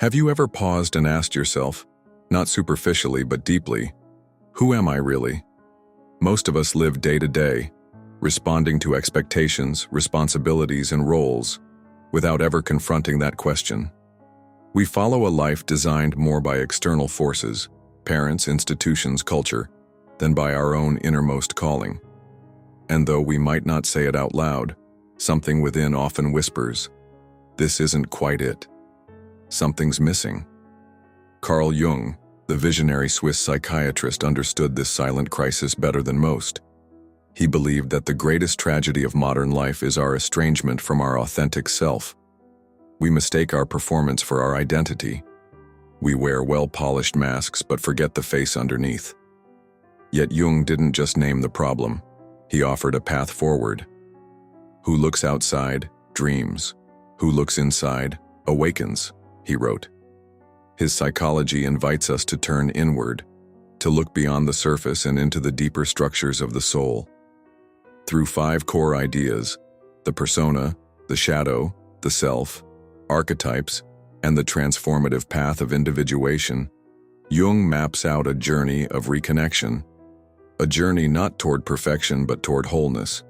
Have you ever paused and asked yourself, not superficially but deeply, who am I really? Most of us live day to day, responding to expectations, responsibilities, and roles, without ever confronting that question. We follow a life designed more by external forces, parents, institutions, culture, than by our own innermost calling. And though we might not say it out loud, something within often whispers, this isn't quite it. Something's missing. Carl Jung, the visionary Swiss psychiatrist, understood this silent crisis better than most. He believed that the greatest tragedy of modern life is our estrangement from our authentic self. We mistake our performance for our identity. We wear well-polished masks but forget the face underneath. Yet Jung didn't just name the problem. He offered a path forward. Who looks outside, dreams. Who looks inside, awakens, he wrote. His psychology invites us to turn inward, to look beyond the surface and into the deeper structures of the soul. Through 5 core ideas, the persona, the shadow, the self, archetypes, and the transformative path of individuation, Jung maps out a journey of reconnection, a journey not toward perfection but toward wholeness.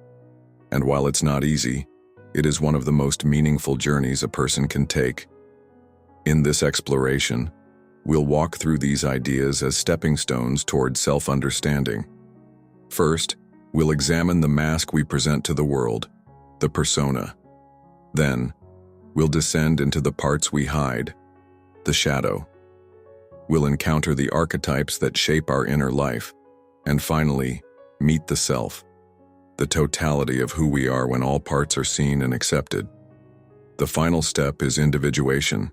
And while it's not easy, it is one of the most meaningful journeys a person can take. In this exploration, we'll walk through these ideas as stepping stones toward self-understanding. First, we'll examine the mask we present to the world, the persona. Then, we'll descend into the parts we hide, the shadow. We'll encounter the archetypes that shape our inner life, and finally, meet the self, the totality of who we are when all parts are seen and accepted. The final step is individuation,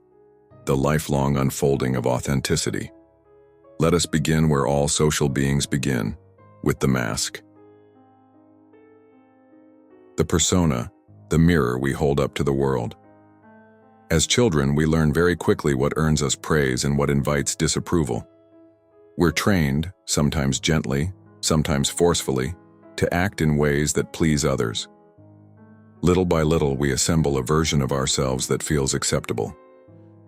the lifelong unfolding of authenticity. Let us begin where all social beings begin, with the mask. The persona, the mirror we hold up to the world. As children, we learn very quickly what earns us praise and what invites disapproval. We're trained, sometimes gently, sometimes forcefully, to act in ways that please others. Little by little, we assemble a version of ourselves that feels acceptable.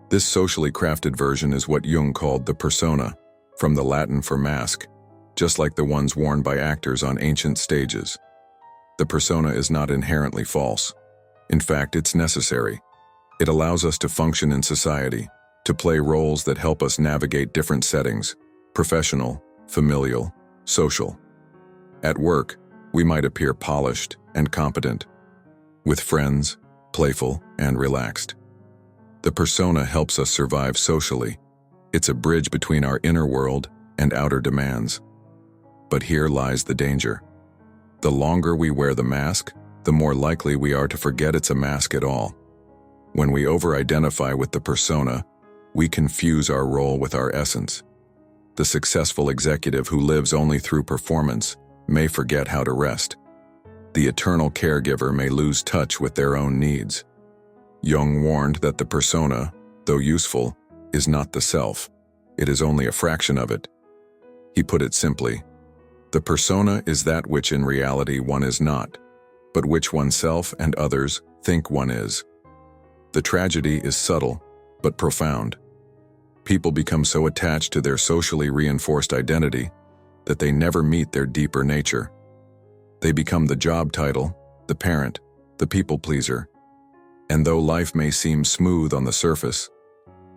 This socially crafted version is what Jung called the persona, from the Latin for mask, just like the ones worn by actors on ancient stages. The persona is not inherently false. In fact, it's necessary. It allows us to function in society, to play roles that help us navigate different settings, professional, familial, social. At work, we might appear polished and competent. With friends, playful and relaxed. The persona helps us survive socially. It's a bridge between our inner world and outer demands. But here lies the danger. The longer we wear the mask, the more likely we are to forget it's a mask at all. When we over-identify with the persona, we confuse our role with our essence. The successful executive who lives only through performance may forget how to rest. The eternal caregiver may lose touch with their own needs. Jung warned that the persona, though useful, is not the self. It is only a fraction of it. He put it simply, the persona is that which in reality one is not, but which oneself and others think one is. The tragedy is subtle, but profound. People become so attached to their socially reinforced identity that they never meet their deeper nature. They become the job title, the parent, the people pleaser. And though life may seem smooth on the surface,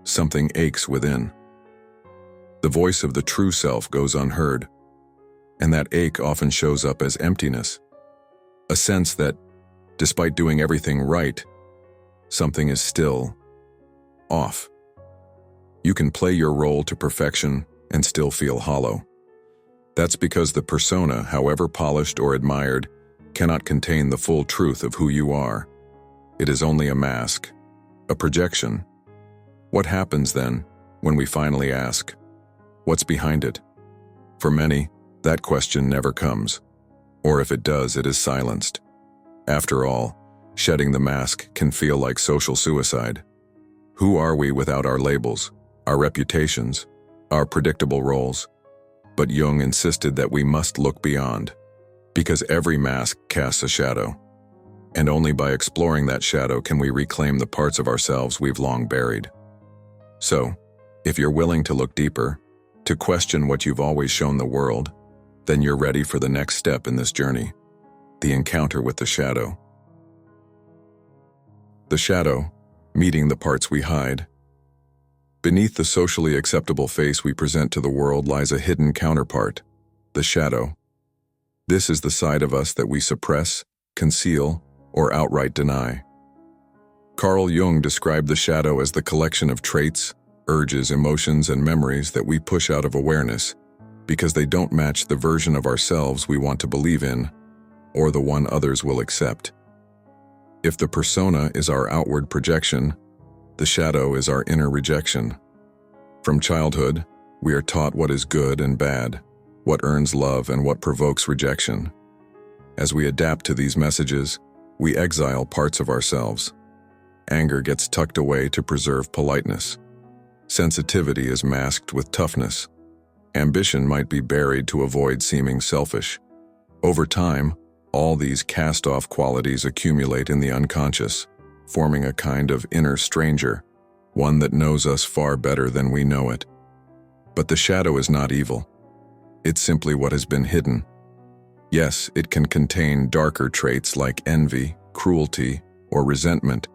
something aches within. The voice of the true self goes unheard, and that ache often shows up as emptiness. A sense that, despite doing everything right, something is still off. You can play your role to perfection and still feel hollow. That's because the persona, however polished or admired, cannot contain the full truth of who you are. It is only a mask, a projection. What happens then when we finally ask, what's behind it? For many, that question never comes, or if it does, it is silenced. After all, shedding the mask can feel like social suicide. Who are we without our labels, our reputations, our predictable roles? But Jung insisted that we must look beyond, because every mask casts a shadow. And only by exploring that shadow can we reclaim the parts of ourselves we've long buried. So, if you're willing to look deeper, to question what you've always shown the world, then you're ready for the next step in this journey, the encounter with the shadow. The shadow, meeting the parts we hide. Beneath the socially acceptable face we present to the world lies a hidden counterpart, the shadow. This is the side of us that we suppress, conceal, or outright deny. Carl Jung described the shadow as the collection of traits, urges, emotions, and memories that we push out of awareness because they don't match the version of ourselves we want to believe in, or the one others will accept. If the persona is our outward projection, the shadow is our inner rejection. From childhood, we are taught what is good and bad, what earns love and what provokes rejection. As we adapt to these messages, we exile parts of ourselves. Anger gets tucked away to preserve politeness. Sensitivity is masked with toughness. Ambition might be buried to avoid seeming selfish. Over time, all these cast-off qualities accumulate in the unconscious, forming a kind of inner stranger, one that knows us far better than we know it. But the shadow is not evil. It's simply what has been hidden. Yes, it can contain darker traits like envy, cruelty, or resentment,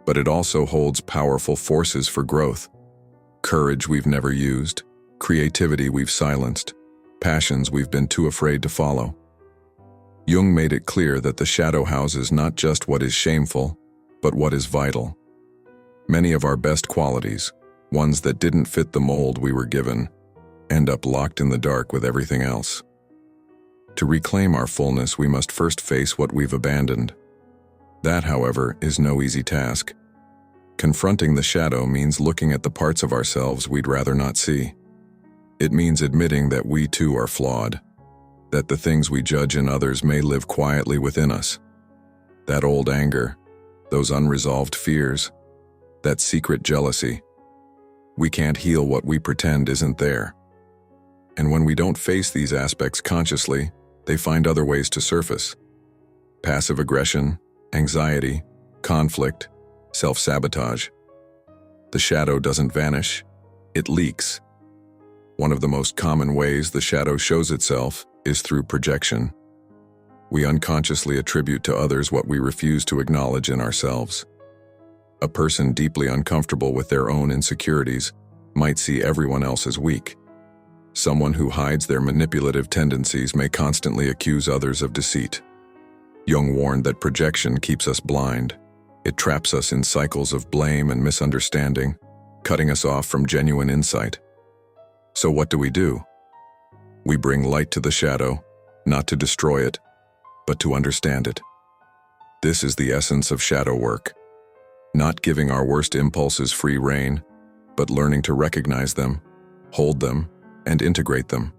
but it also holds powerful forces for growth. Courage we've never used, creativity we've silenced, passions we've been too afraid to follow. Jung made it clear that the shadow houses not just what is shameful, but what is vital. Many of our best qualities, ones that didn't fit the mold we were given, end up locked in the dark with everything else. To reclaim our fullness, we must first face what we've abandoned. That, however, is no easy task. Confronting the shadow means looking at the parts of ourselves we'd rather not see. It means admitting that we too are flawed, that the things we judge in others may live quietly within us. That old anger, those unresolved fears, that secret jealousy. We can't heal what we pretend isn't there. And when we don't face these aspects consciously, they find other ways to surface. Passive aggression, anxiety, conflict, self-sabotage. The shadow doesn't vanish, it leaks. One of the most common ways the shadow shows itself is through projection. We unconsciously attribute to others what we refuse to acknowledge in ourselves. A person deeply uncomfortable with their own insecurities might see everyone else as weak. Someone who hides their manipulative tendencies may constantly accuse others of deceit. Jung warned that projection keeps us blind. It traps us in cycles of blame and misunderstanding, cutting us off from genuine insight. So what do? We bring light to the shadow, not to destroy it, but to understand it. This is the essence of shadow work. Not giving our worst impulses free rein, but learning to recognize them, hold them, and integrate them.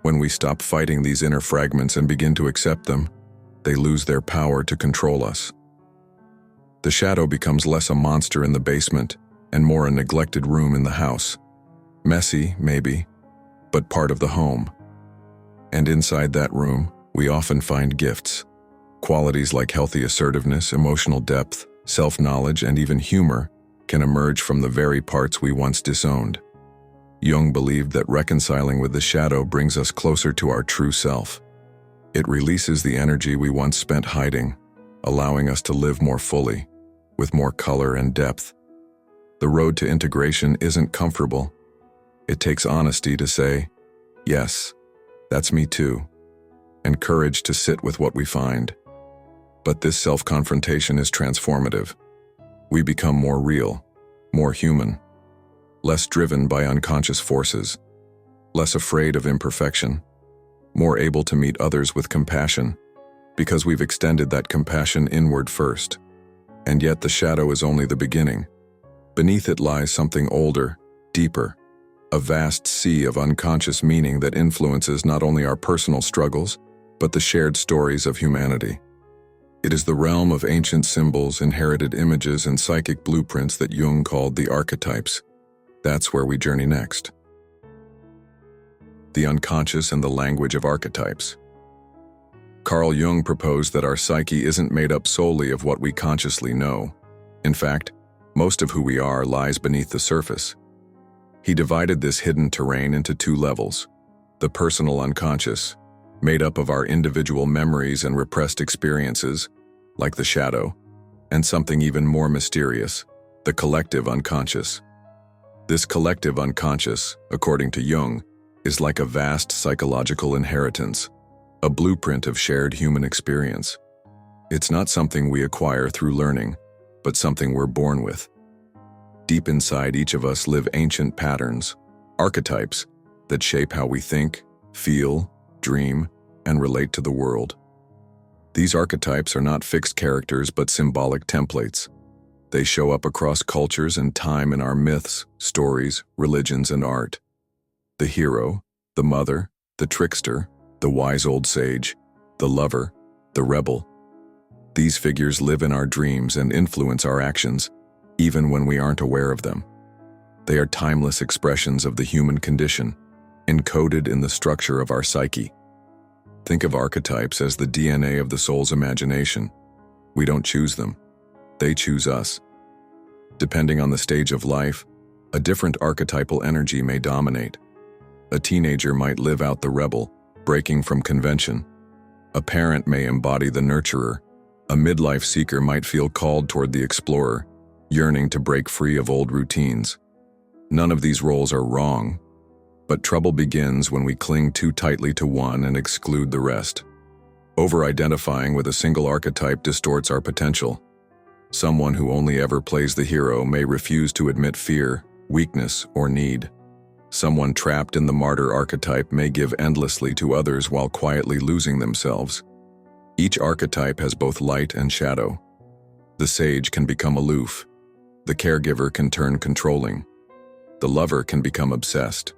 When we stop fighting these inner fragments and begin to accept them, they lose their power to control us. The shadow becomes less a monster in the basement and more a neglected room in the house. Messy, maybe, but part of the home. And inside that room, we often find gifts. Qualities like healthy assertiveness, emotional depth, self-knowledge, and even humor can emerge from the very parts we once disowned. Jung believed that reconciling with the shadow brings us closer to our true self. It releases the energy we once spent hiding, allowing us to live more fully, with more color and depth. The road to integration isn't comfortable. It takes honesty to say, yes, that's me too, and courage to sit with what we find. But this self-confrontation is transformative. We become more real, more human, less driven by unconscious forces, less afraid of imperfection, more able to meet others with compassion, because we've extended that compassion inward first. And yet the shadow is only the beginning. Beneath it lies something older, deeper, a vast sea of unconscious meaning that influences not only our personal struggles, but the shared stories of humanity. It is the realm of ancient symbols, inherited images, and psychic blueprints that Jung called the archetypes. That's where we journey next. The unconscious and the language of archetypes. Carl Jung proposed that our psyche isn't made up solely of what we consciously know. In fact, Most of who we are lies beneath the surface. He divided this hidden terrain into two levels: the personal unconscious, made up of our individual memories and repressed experiences, like the shadow, and something even more mysterious, the collective unconscious. This collective unconscious, according to Jung, is like a vast psychological inheritance, a blueprint of shared human experience. It's not something we acquire through learning, but something we're born with. Deep inside each of us live ancient patterns, archetypes, that shape how we think, feel, dream, and relate to the world. These archetypes are not fixed characters but symbolic templates. They show up across cultures and time in our myths, stories, religions, and art. The hero, the mother, the trickster, the wise old sage, the lover, the rebel. These figures live in our dreams and influence our actions, even when we aren't aware of them. They are timeless expressions of the human condition, encoded in the structure of our psyche. Think of archetypes as the DNA of the soul's imagination. We don't choose them. They choose us. Depending on the stage of life, a different archetypal energy may dominate. A teenager might live out the rebel, breaking from convention. A parent may embody the nurturer. A midlife seeker might feel called toward the explorer, yearning to break free of old routines. None of these roles are wrong, but trouble begins when we cling too tightly to one and exclude the rest. Over-identifying with a single archetype distorts our potential. Someone who only ever plays the hero may refuse to admit fear, weakness, or need. Someone trapped in the martyr archetype may give endlessly to others while quietly losing themselves. Each archetype has both light and shadow. The sage can become aloof. The caregiver can turn controlling. The lover can become obsessed.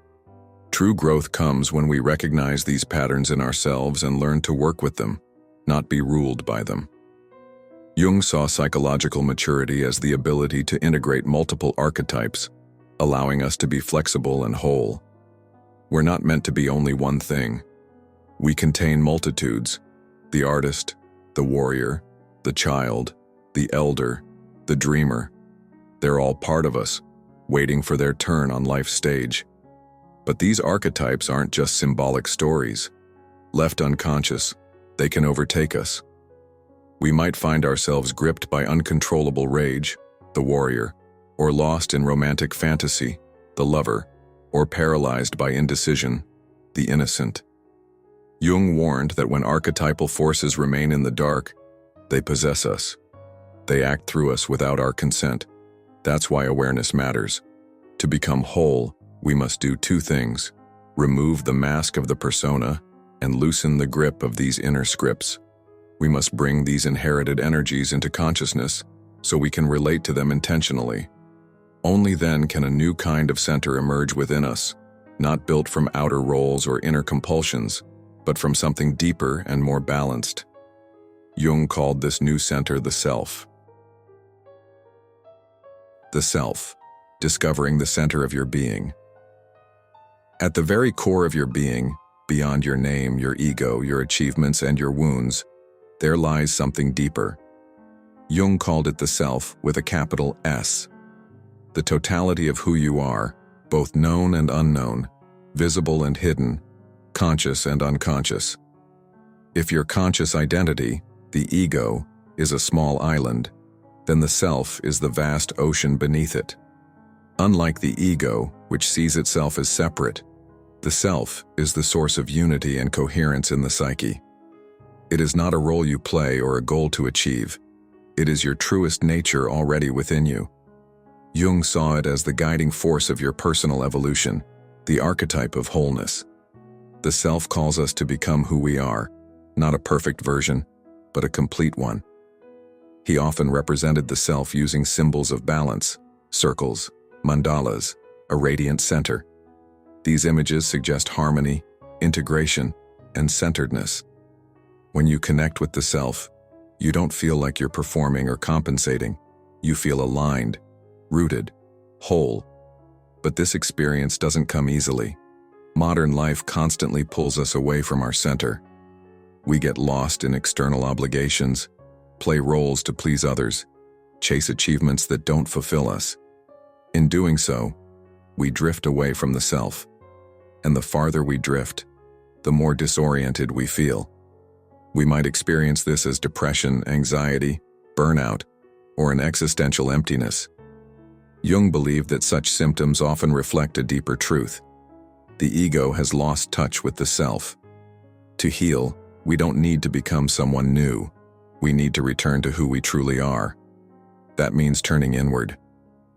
True growth comes when we recognize these patterns in ourselves and learn to work with them, not be ruled by them. Jung saw psychological maturity as the ability to integrate multiple archetypes, allowing us to be flexible and whole. We're not meant to be only one thing. We contain multitudes: the artist, the warrior, the child, the elder, the dreamer. They're all part of us, waiting for their turn on life's stage. But these archetypes aren't just symbolic stories. Left unconscious, they can overtake us. We might find ourselves gripped by uncontrollable rage, the warrior, or lost in romantic fantasy, the lover, or paralyzed by indecision, the innocent. Jung warned that when archetypal forces remain in the dark, they possess us. They act through us without our consent. That's why awareness matters. To become whole, we must do two things: remove the mask of the persona and loosen the grip of these inner scripts. We must bring these inherited energies into consciousness so we can relate to them intentionally. Only then can a new kind of center emerge within us, not built from outer roles or inner compulsions, but from something deeper and more balanced. Jung called this new center the self. The self, discovering the center of your being. At the very core of your being, beyond your name, your ego, your achievements, and your wounds, there lies something deeper. Jung called it the self with a capital S. The totality of who you are, both known and unknown, visible and hidden, conscious and unconscious. If your conscious identity, the ego, is a small island, then the self is the vast ocean beneath it. Unlike the ego, which sees itself as separate, the self is the source of unity and coherence in the psyche. It is not a role you play or a goal to achieve. It is your truest nature already within you. Jung saw it as the guiding force of your personal evolution, the archetype of wholeness. The self calls us to become who we are, not a perfect version, but a complete one. He often represented the self using symbols of balance, circles, mandalas, a radiant center. These images suggest harmony, integration, and centeredness. When you connect with the self, you don't feel like you're performing or compensating. You feel aligned, rooted, whole. But this experience doesn't come easily. Modern life constantly pulls us away from our center. We get lost in external obligations, play roles to please others, chase achievements that don't fulfill us. In doing so, we drift away from the self. And the farther we drift, the more disoriented we feel. We might experience this as depression, anxiety, burnout, or an existential emptiness. Jung believed that such symptoms often reflect a deeper truth. The ego has lost touch with the self. To heal, we don't need to become someone new. We need to return to who we truly are. That means turning inward,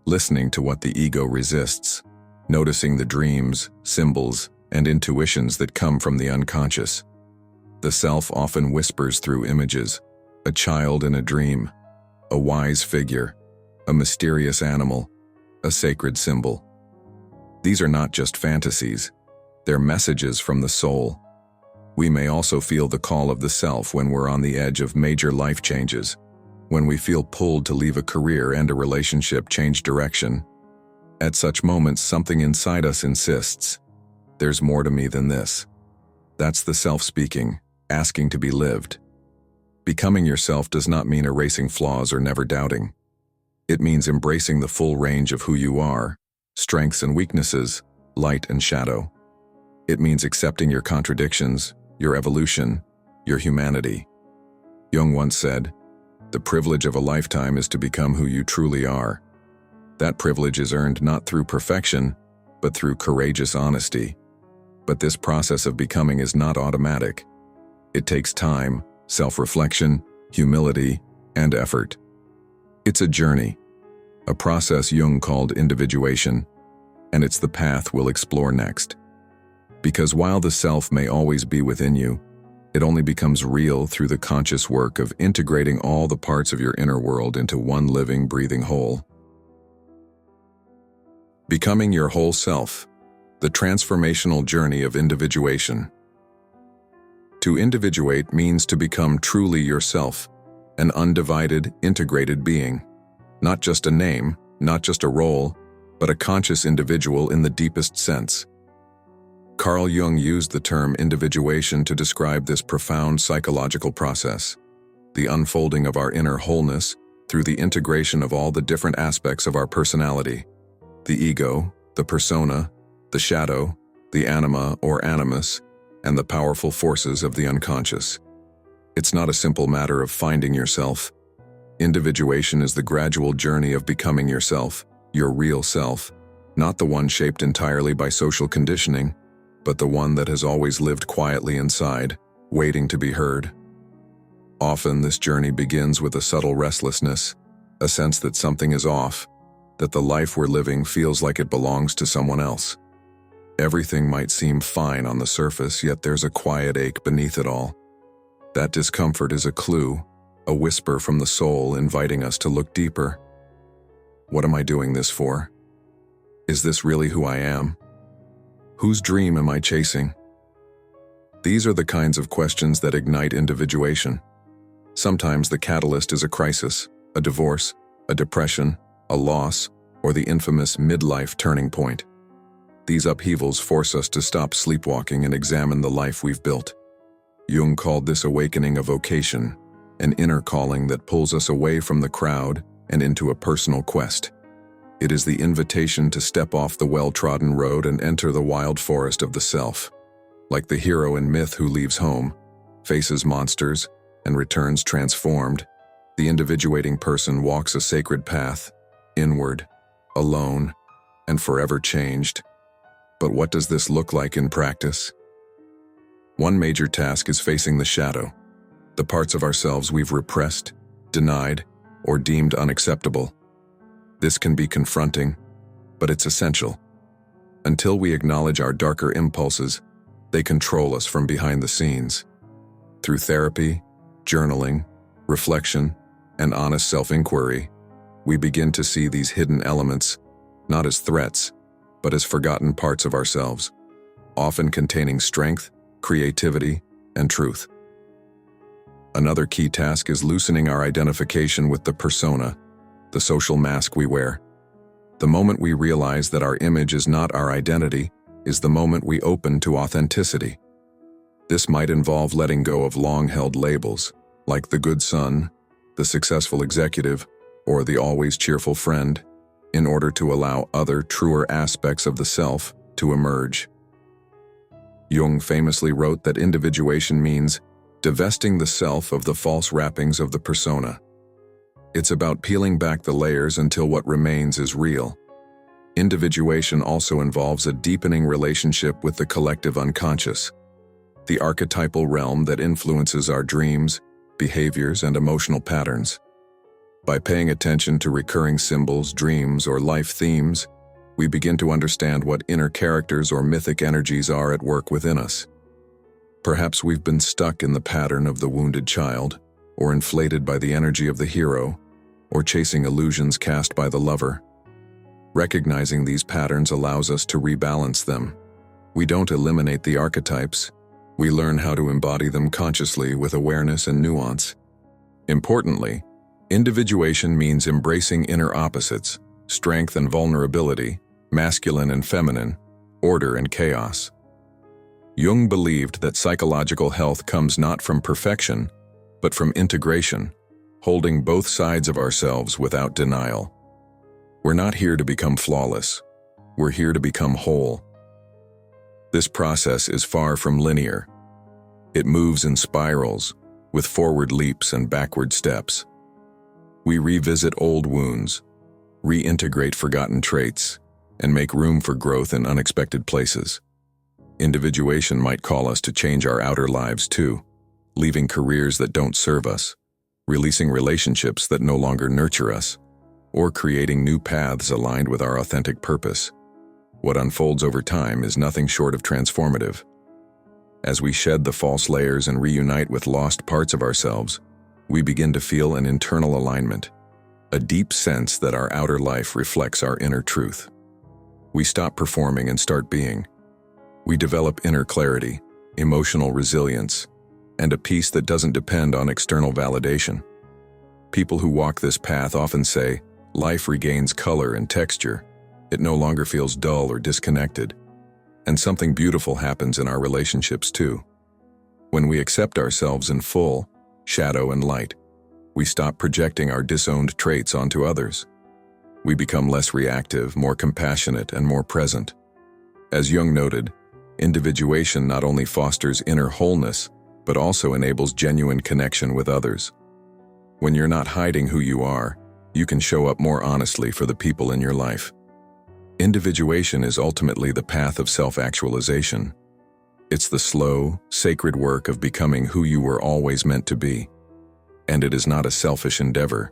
listening to what the ego resists, noticing the dreams, symbols, and intuitions that come from the unconscious. The self often whispers through images, a child in a dream, a wise figure, a mysterious animal, a sacred symbol. These are not just fantasies, they're messages from the soul. We may also feel the call of the self when we're on the edge of major life changes, when we feel pulled to leave a career and a relationship change direction. At such moments, something inside us insists, there's more to me than this. That's the self speaking, asking to be lived. Becoming yourself does not mean erasing flaws or never doubting. It means embracing the full range of who you are, strengths and weaknesses, light and shadow. It means accepting your contradictions, your evolution, your humanity. Jung once said, "The privilege of a lifetime is to become who you truly are." That privilege is earned not through perfection, but through courageous honesty. But this process of becoming is not automatic. It takes time, self-reflection, humility, and effort. It's a journey, a process Jung called individuation, and it's the path we'll explore next. Because while the self may always be within you, it only becomes real through the conscious work of integrating all the parts of your inner world into one living, breathing whole. Becoming your whole self, the transformational journey of individuation. To individuate means to become truly yourself, an undivided, integrated being. Not just a name, not just a role, but a conscious individual in the deepest sense. Carl Jung used the term individuation to describe this profound psychological process, the unfolding of our inner wholeness through the integration of all the different aspects of our personality, the ego, the persona, the shadow, the anima or animus, and the powerful forces of the unconscious. It's not a simple matter of finding yourself. Individuation is the gradual journey of becoming yourself, your real self, not the one shaped entirely by social conditioning, but the one that has always lived quietly inside, waiting to be heard. Often this journey begins with a subtle restlessness, a sense that something is off, that the life we're living feels like it belongs to someone else. Everything might seem fine on the surface, yet there's a quiet ache beneath it all. That discomfort is a clue, a whisper from the soul inviting us to look deeper. What am I doing this for? Is this really who I am? Whose dream am I chasing? These are the kinds of questions that ignite individuation. Sometimes the catalyst is a crisis, a divorce, a depression, a loss, or the infamous midlife turning point. These upheavals force us to stop sleepwalking and examine the life we've built. Jung called this awakening a vocation, an inner calling that pulls us away from the crowd and into a personal quest. It is the invitation to step off the well-trodden road and enter the wild forest of the self. Like the hero in myth who leaves home, faces monsters, and returns transformed, the individuating person walks a sacred path, inward, alone, and forever changed. But what does this look like in practice? One major task is facing the shadow, the parts of ourselves we've repressed, denied, or deemed unacceptable. This can be confronting, but it's essential. Until we acknowledge our darker impulses, they control us from behind the scenes. Through therapy, journaling, reflection, and honest self-inquiry, we begin to see these hidden elements, not as threats, but as forgotten parts of ourselves, often containing strength, creativity, and truth. Another key task is loosening our identification with the persona, the social mask we wear. The moment we realize that our image is not our identity is the moment we open to authenticity. This might involve letting go of long-held labels, like the good son, the successful executive, or the always cheerful friend, in order to allow other, truer aspects of the self to emerge. Jung famously wrote that individuation means divesting the self of the false wrappings of the persona. It's about peeling back the layers until what remains is real. Individuation also involves a deepening relationship with the collective unconscious, the archetypal realm that influences our dreams, behaviors, and emotional patterns. By paying attention to recurring symbols, dreams, or life themes, we begin to understand what inner characters or mythic energies are at work within us. Perhaps we've been stuck in the pattern of the wounded child, or inflated by the energy of the hero, or chasing illusions cast by the lover. Recognizing these patterns allows us to rebalance them. We don't eliminate the archetypes. We learn how to embody them consciously with awareness and nuance. Importantly, individuation means embracing inner opposites, strength and vulnerability, masculine and feminine, order and chaos. Jung believed that psychological health comes not from perfection, but from integration, holding both sides of ourselves without denial. We're not here to become flawless. We're here to become whole. This process is far from linear. It moves in spirals, with forward leaps and backward steps. We revisit old wounds, reintegrate forgotten traits, and make room for growth in unexpected places. Individuation might call us to change our outer lives too, leaving careers that don't serve us, releasing relationships that no longer nurture us, or creating new paths aligned with our authentic purpose. What unfolds over time is nothing short of transformative. As we shed the false layers and reunite with lost parts of ourselves, we begin to feel an internal alignment, a deep sense that our outer life reflects our inner truth. We stop performing and start being. We develop inner clarity, emotional resilience, and a peace that doesn't depend on external validation. People who walk this path often say, life regains color and texture. It no longer feels dull or disconnected. And something beautiful happens in our relationships too. When we accept ourselves in full, shadow and light, we stop projecting our disowned traits onto others. We become less reactive, more compassionate, and more present. As Jung noted, individuation not only fosters inner wholeness, but also enables genuine connection with others. When you're not hiding who you are, you can show up more honestly for the people in your life. Individuation is ultimately the path of self-actualization. It's the slow, sacred work of becoming who you were always meant to be. And it is not a selfish endeavor.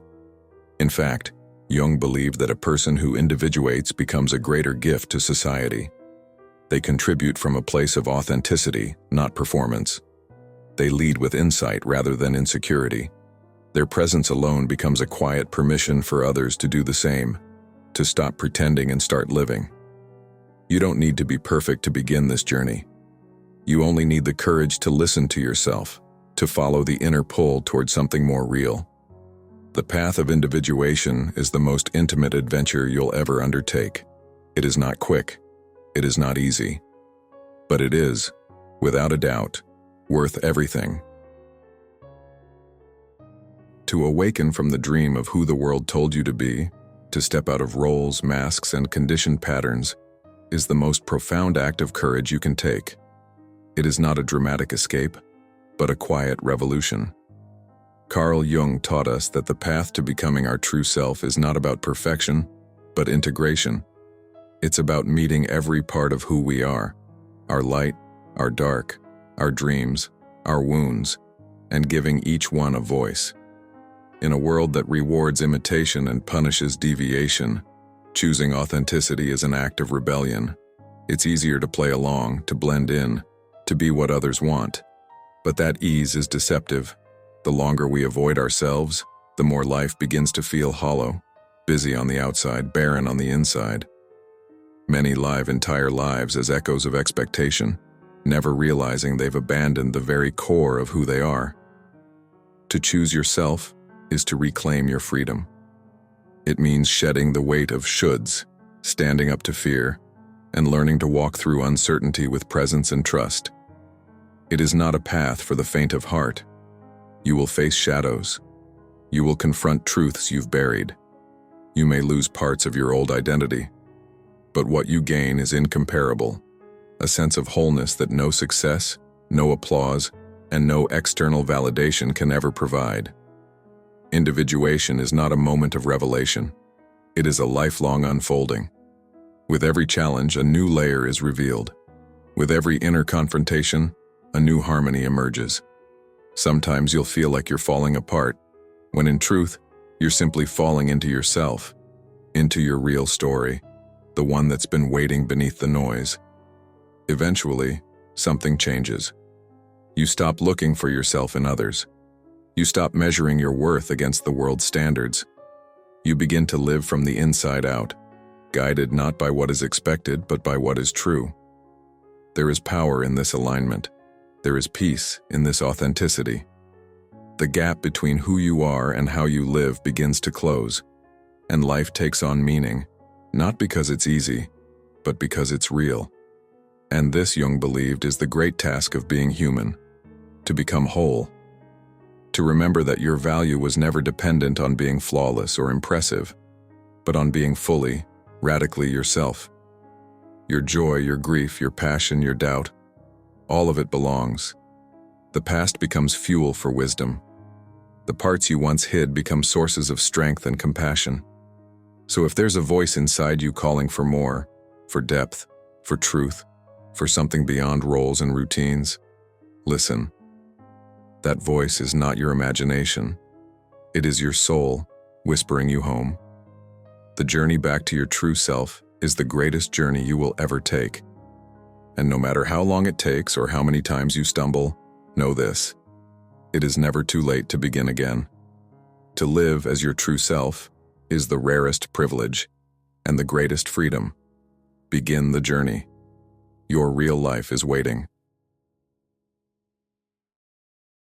In fact, Jung believed that a person who individuates becomes a greater gift to society. They contribute from a place of authenticity, not performance. They lead with insight rather than insecurity. Their presence alone becomes a quiet permission for others to do the same, to stop pretending and start living. You don't need to be perfect to begin this journey. You only need the courage to listen to yourself, to follow the inner pull towards something more real. The path of individuation is the most intimate adventure you'll ever undertake. It is not quick. It is not easy. But it is, without a doubt, worth everything. To awaken from the dream of who the world told you to be, to step out of roles, masks, and conditioned patterns, is the most profound act of courage you can take. It is not a dramatic escape, but a quiet revolution. Carl Jung taught us that the path to becoming our true self is not about perfection, but integration. It's about meeting every part of who we are, our light, our dark, our dreams, our wounds, and giving each one a voice. In a world that rewards imitation and punishes deviation, choosing authenticity is an act of rebellion. It's easier to play along, to blend in, to be what others want. But that ease is deceptive. The longer we avoid ourselves, the more life begins to feel hollow, busy on the outside, barren on the inside. Many live entire lives as echoes of expectation, never realizing they've abandoned the very core of who they are. To choose yourself is to reclaim your freedom. It means shedding the weight of shoulds, standing up to fear, and learning to walk through uncertainty with presence and trust. It is not a path for the faint of heart. You will face shadows. You will confront truths you've buried, You may lose parts of your old identity, but what you gain is incomparable, a sense of wholeness that no success, no applause, and no external validation can ever provide. Individuation is not a moment of revelation. It is a lifelong unfolding. With every challenge, a new layer is revealed. With every inner confrontation, a new harmony emerges. Sometimes you'll feel like you're falling apart, when in truth, you're simply falling into yourself, into your real story, the one that's been waiting beneath the noise. Eventually, something changes. You stop looking for yourself in others. You stop measuring your worth against the world's standards. You begin to live from the inside out, guided not by what is expected but by what is true. There is power in this alignment. There is peace in this authenticity. The gap between who you are and how you live begins to close, and life takes on meaning, not because it's easy, but because it's real. And this, Jung believed, is the great task of being human, to become whole. To remember that your value was never dependent on being flawless or impressive, but on being fully, radically yourself. Your joy, your grief, your passion, your doubt, all of it belongs. The past becomes fuel for wisdom. The parts you once hid become sources of strength and compassion. So if there's a voice inside you calling for more, for depth, for truth, for something beyond roles and routines, listen. That voice is not your imagination. It is your soul whispering you home. The journey back to your true self is the greatest journey you will ever take. And no matter how long it takes or how many times you stumble, know this: it is never too late to begin again. To live as your true self is the rarest privilege and the greatest freedom. Begin the journey. Your real life is waiting.